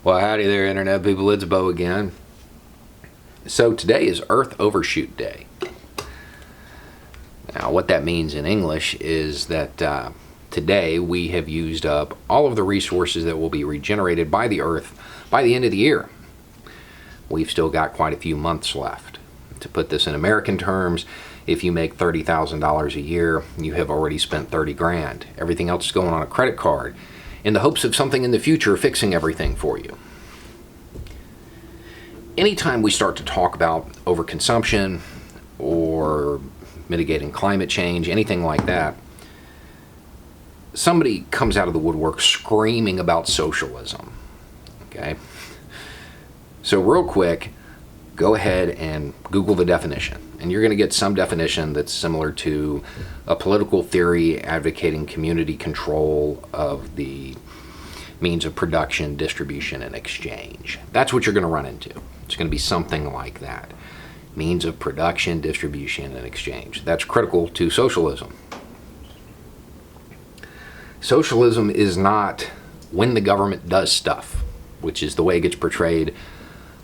Well, howdy there, Internet people. It's Bo again. So today is Earth Overshoot Day. Now, what that means in English is that today we have used up all of the resources that will be regenerated by the Earth by the end of the year. We've still got quite a few months left. To put this in American terms, if you make $30,000 a year, you have already spent 30 grand. Everything else is going on a credit card, in the hopes of something in the future fixing everything for you. Anytime we start to talk about overconsumption or mitigating climate change, anything like that, somebody comes out of the woodwork screaming about socialism. Okay? So real quick, go ahead and Google the definition. And you're going to get some definition that's similar to a political theory advocating community control of the means of production, distribution, and exchange. That's what you're going to run into. It's going to be something like that. Means of production, distribution, and exchange. That's critical to socialism. Socialism is not when the government does stuff, which is the way it gets portrayed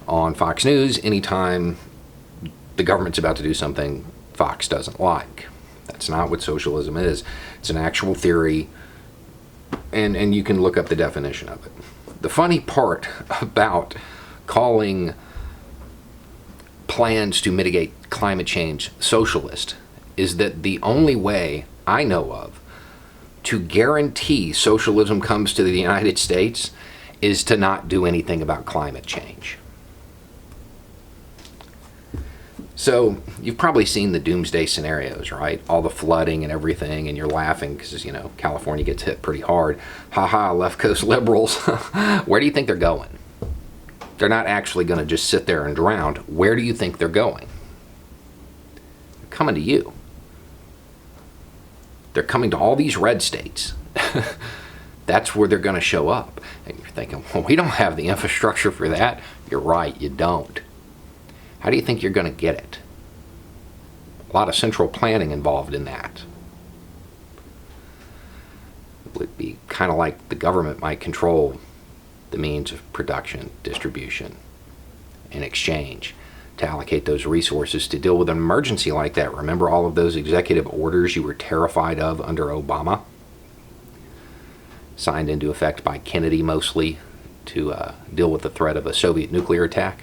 on Fox News anytime the government's about to do something Fox doesn't like. That's not what socialism is. It's an actual theory, and you can look up the definition of it. The funny part about calling plans to mitigate climate change socialist is that the only way I know of to guarantee socialism comes to the United States is to not do anything about climate change. So, you've probably seen the Doomsday Scenarios, right? All the flooding and everything, and you're laughing because, California gets hit pretty hard. Ha, left coast liberals. Where do you think they're going? They're not actually going to just sit there and drown. Where do you think they're going? They're coming to you. They're coming to all these red states. That's where they're going to show up. And you're thinking, well, we don't have the infrastructure for that. You're right, you don't. How do you think you're going to get it? A lot of central planning involved in that. It would be kind of like the government might control the means of production, distribution, and exchange to allocate those resources to deal with an emergency like that. Remember all of those executive orders you were terrified of under Obama? Signed into effect by Kennedy mostly to deal with the threat of a Soviet nuclear attack.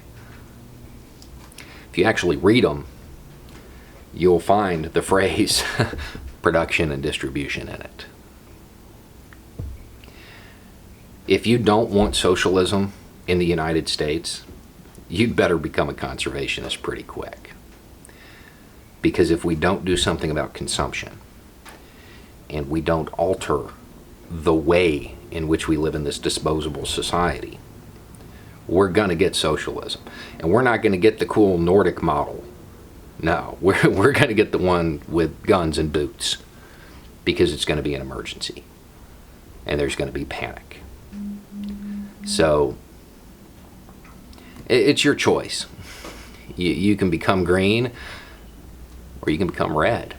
If you actually read them, you'll find the phrase production and distribution in it. If you don't want socialism in the United States, you'd better become a conservationist pretty quick. Because if we don't do something about consumption, and we don't alter the way in which we live in this disposable society, we're going to get socialism. And we're not going to get the cool Nordic model. No, we're going to get the one with guns and boots. Because it's going to be an emergency. And there's going to be panic. So, it's your choice. You can become green, or you can become red.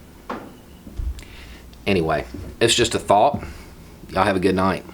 Anyway, it's just a thought. Y'all have a good night.